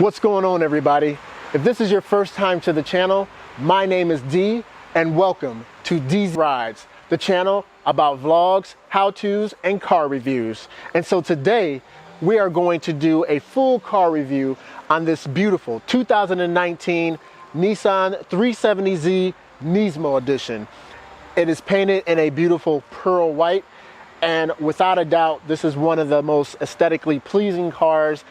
What's going on, everybody? If this is your first time to the channel, my name is D, and welcome to D's Rides, the channel about vlogs, how-tos, and car reviews. And so today, we are going to do a full car review on this beautiful 2019 Nissan 370z Nismo edition. It is painted in a beautiful pearl white, and without a doubt, this is one of the most aesthetically pleasing cars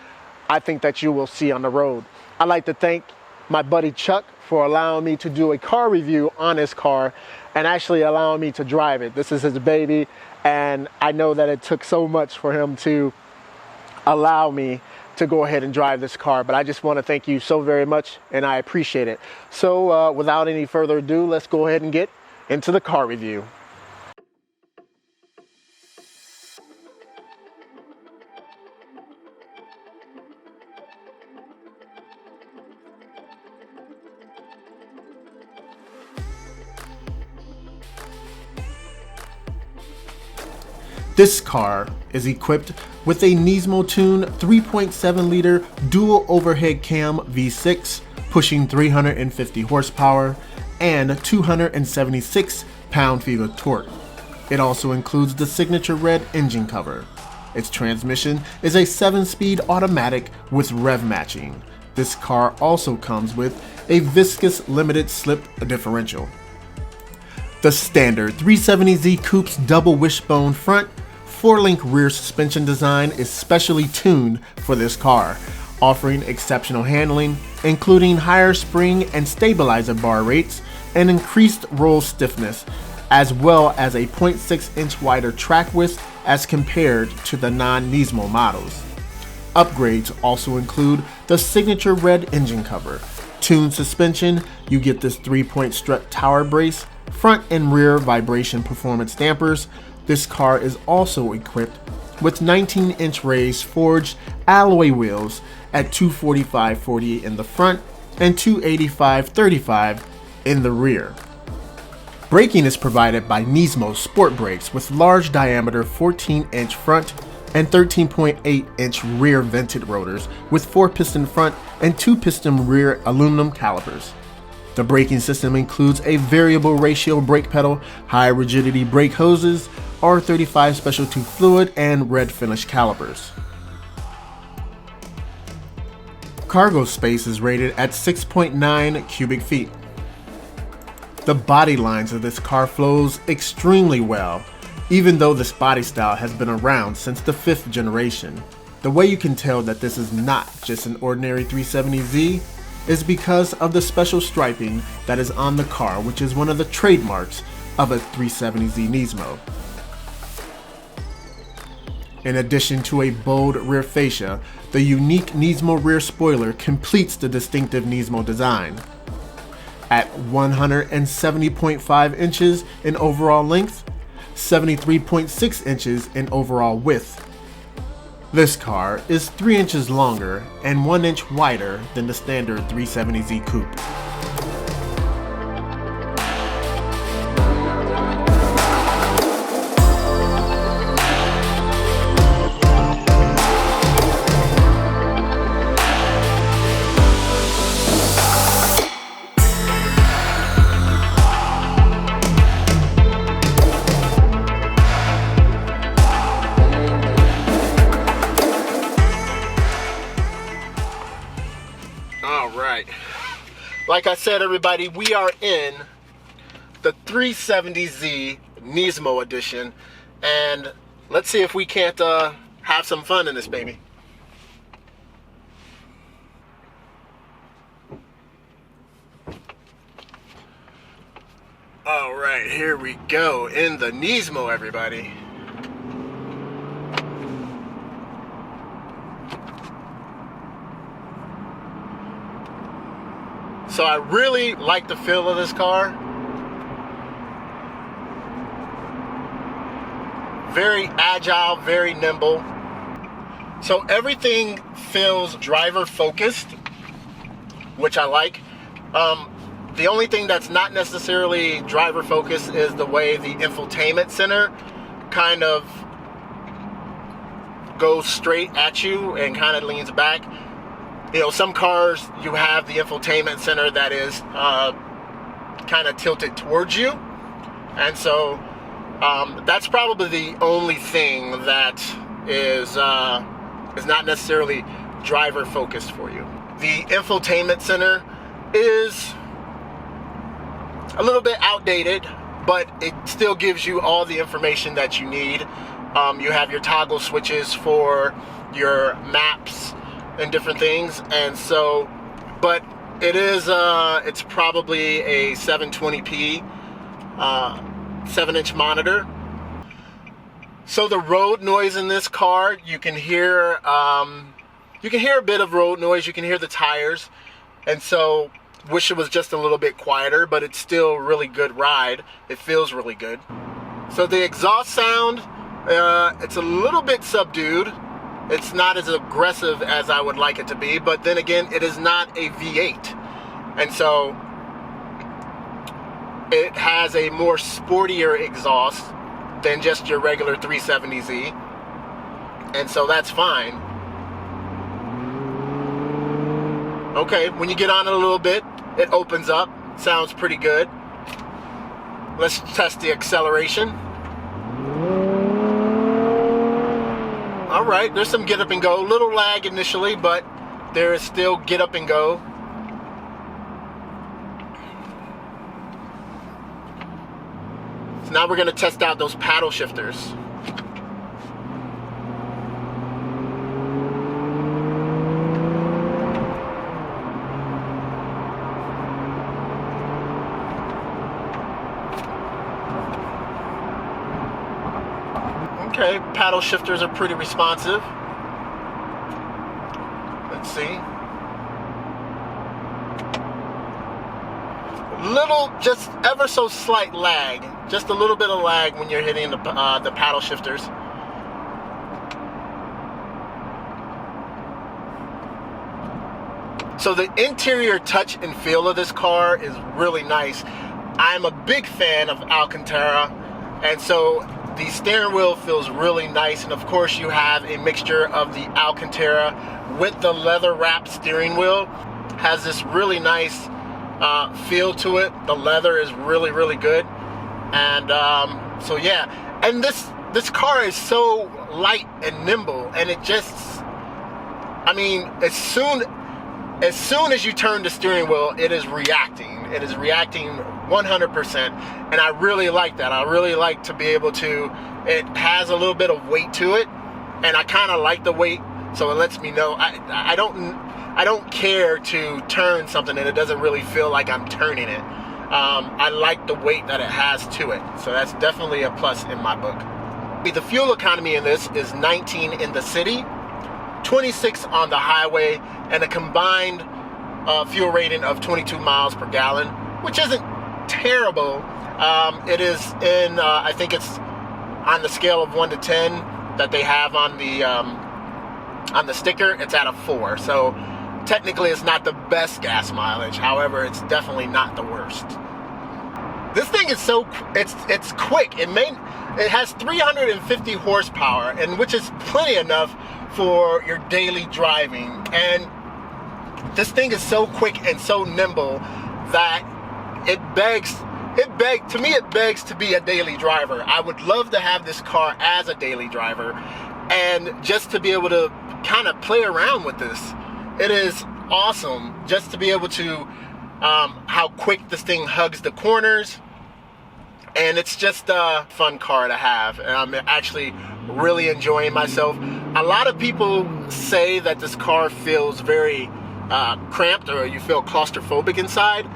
I think that you will see on the road. I'd like to thank my buddy Chuck for allowing me to do a car review on his car and actually allowing me to drive it. This is his baby, and I know that it took so much for him to allow me to go ahead and drive this car, but I just want to thank you so very much, and I appreciate it. So without any further ado, let's go ahead and get into the car review. This car is equipped with a Nismo tuned 3.7 liter dual overhead cam V6 pushing 350 horsepower and 276 pound-feet of torque. It also includes the signature red engine cover. Its transmission is a 7-speed automatic with rev matching. This car also comes with a viscous limited slip differential. The standard 370Z Coupe's double wishbone front 4-link rear suspension design is specially tuned for this car, offering exceptional handling, including higher spring and stabilizer bar rates and increased roll stiffness, as well as a 0.6-inch wider track width as compared to the non-Nismo models. Upgrades also include the signature red engine cover, tuned suspension, you get this 3-point strut tower brace, front and rear vibration performance dampers. This car is also equipped with 19-inch raised forged alloy wheels at 245/48 in the front and 285/35 in the rear. Braking is provided by Nismo Sport Brakes with large diameter 14-inch front and 13.8-inch rear vented rotors with 4-piston front and 2-piston rear aluminum calipers. The braking system includes a variable ratio brake pedal, high rigidity brake hoses, R35 special tube fluid, and red finish calipers. Cargo space is rated at 6.9 cubic feet. The body lines of this car flows extremely well, even though this body style has been around since the 5th generation. The way you can tell that this is not just an ordinary 370Z is because of the special striping that is on the car, which is one of the trademarks of a 370Z Nismo. In addition to a bold rear fascia, the unique Nismo rear spoiler completes the distinctive Nismo design. At 170.5 inches in overall length, 73.6 inches in overall width. This car is 3 inches longer and 1 inch wider than the standard 370Z Coupe. Alright, like I said, everybody, we are in the 370Z Nismo edition, and let's see if we can't have some fun in this baby. Alright, here we go in the Nismo, everybody. So I really like the feel of this car. Very agile, very nimble. So everything feels driver focused, which I like. The only thing that's not necessarily driver focused is the way the infotainment center kind of goes straight at you and kind of leans back. You know, some cars you have the infotainment center that is kind of tilted towards you, and so that's probably the only thing that is not necessarily driver focused for you. The infotainment center is a little bit outdated, but it still gives you all the information that you need. You have your toggle switches for your maps and different things, and so, but it is it's probably a 720p 7-inch monitor. So the road noise in this car, you can hear a bit of road noise. You can hear the tires, and so wish it was just a little bit quieter, but it's still really good ride. It feels really good. So the exhaust sound, it's a little bit subdued. It's not as aggressive as I would like it to be, but then again, it is not a V8, and so it has a more sportier exhaust than just your regular 370Z, and so that's fine. Okay, when you get on it a little bit, it opens up. Sounds pretty good. Let's test the acceleration. All right, there's some get up and go. A little lag initially, but there is still get up and go. So now we're going to test out those paddle shifters. Okay, paddle shifters are pretty responsive. Let's see. Little, just ever so slight lag. Just a little bit of lag when you're hitting the paddle shifters. So the interior touch and feel of this car is really nice. I'm a big fan of Alcantara, and so the steering wheel feels really nice, and of course you have a mixture of the Alcantara with the leather wrapped steering wheel. Has this really nice feel to it. The leather is really, really good, and so yeah. And this car is so light and nimble, and it just, I mean, as soon as you turn the steering wheel, it is reacting. It is reacting 100%, and I really like that. I really like to be able to, it has a little bit of weight to it, and I kind of like the weight, so it lets me know I don't care to turn something and it doesn't really feel like I'm turning it. I like the weight that it has to it, so that's definitely a plus in my book. The fuel economy in this is 19 in the city, 26 on the highway, and a combined fuel rating of 22 miles per gallon, which isn't terrible. It is in, I think it's on the scale of 1 to 10 that they have on the sticker, it's at a 4. So technically it's not the best gas mileage. However, it's definitely not the worst. This thing is so, it's quick. It has 350 horsepower, and which is plenty enough for your daily driving. And this thing is so quick and so nimble that it begs to be a daily driver. I would love to have this car as a daily driver, and just to be able to kind of play around with this. It is awesome just to be able to how quick this thing hugs the corners, and it's just a fun car to have, and I'm actually really enjoying myself. A lot of people say that this car feels very cramped, or you feel claustrophobic inside.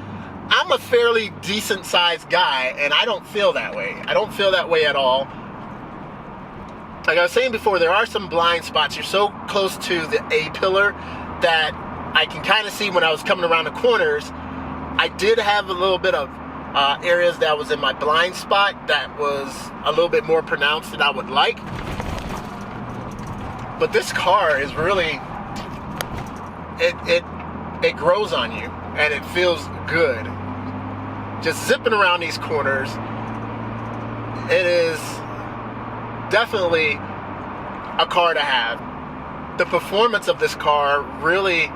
I'm a fairly decent sized guy, and I don't feel that way. I don't feel that way at all. Like I was saying before, there are some blind spots. You're so close to the A-pillar that I can kind of see when I was coming around the corners. I did have a little bit of areas that was in my blind spot that was a little bit more pronounced than I would like. But this car is really, it grows on you, and it feels good. Just zipping around these corners, it is definitely a car to have. The performance of this car really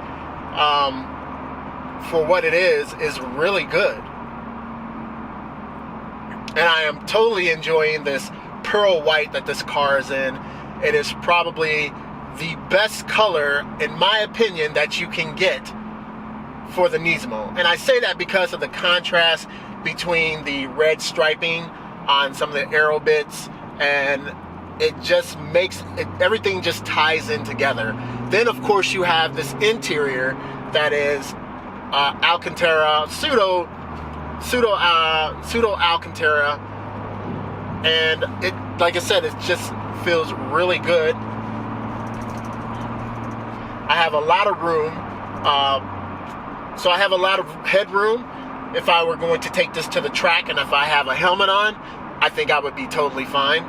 for what it is really good. And I am totally enjoying this pearl white that this car is in. It is probably the best color, in my opinion, that you can get for the Nismo. And I say that because of the contrast between the red striping on some of the aero bits, and it just makes it, everything just ties in together. Then of course you have this interior that is Alcantara, pseudo Alcantara, and it, like I said, it just feels really good. I have a lot of room, so I have a lot of headroom. If I were going to take this to the track, and if I have a helmet on, I think I would be totally fine.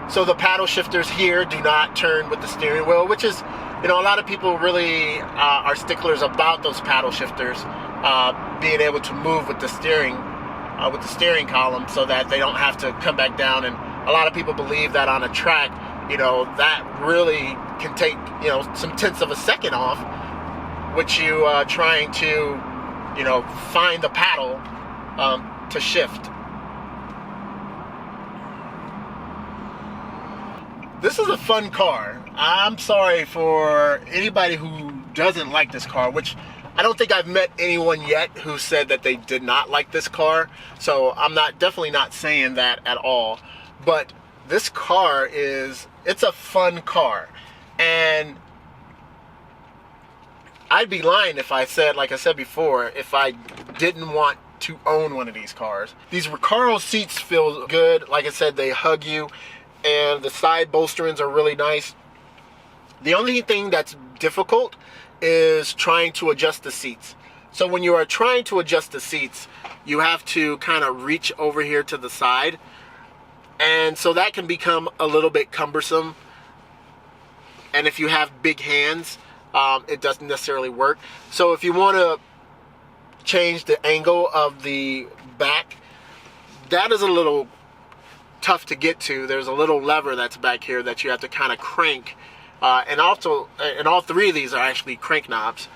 So the paddle shifters here do not turn with the steering wheel, which is, you know, a lot of people really are sticklers about those paddle shifters being able to move with the steering column, so that they don't have to come back down. And a lot of people believe that on a track, you know, that really can take, you know, some tenths of a second off, which you trying to, you know, find the paddle to shift. This is a fun car. I'm sorry for anybody who doesn't like this car, which I don't think I've met anyone yet who said that they did not like this car. So I'm definitely not saying that at all. But this car it's a fun car. And I'd be lying if I said, like I said before, if I didn't want to own one of these cars. These Recaro seats feel good. Like I said, they hug you. And the side bolsterings are really nice. The only thing that's difficult is trying to adjust the seats. So when you are trying to adjust the seats, you have to kind of reach over here to the side. And so that can become a little bit cumbersome. And if you have big hands, it doesn't necessarily work. So if you want to change the angle of the back, that is a little tough to get to. There's a little lever that's back here that you have to kind of crank, and also, and all three of these are actually crank knobs,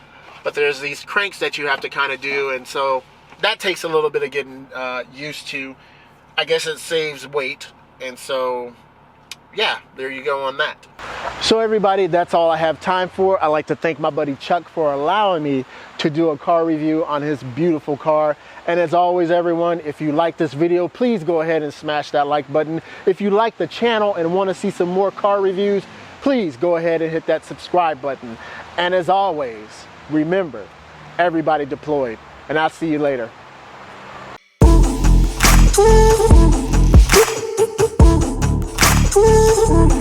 but there's these cranks that you have to kind of do, and so that takes a little bit of getting used to. I guess it saves weight, and so yeah, there you go on that. So everybody, that's all I have time for. I'd like to thank my buddy Chuck for allowing me to do a car review on his beautiful car. And as always, everyone, if you like this video, please go ahead and smash that like button. If you like the channel and want to see some more car reviews, please go ahead and hit that subscribe button. And as always, remember, everybody deployed, and I'll see you later. Ooh.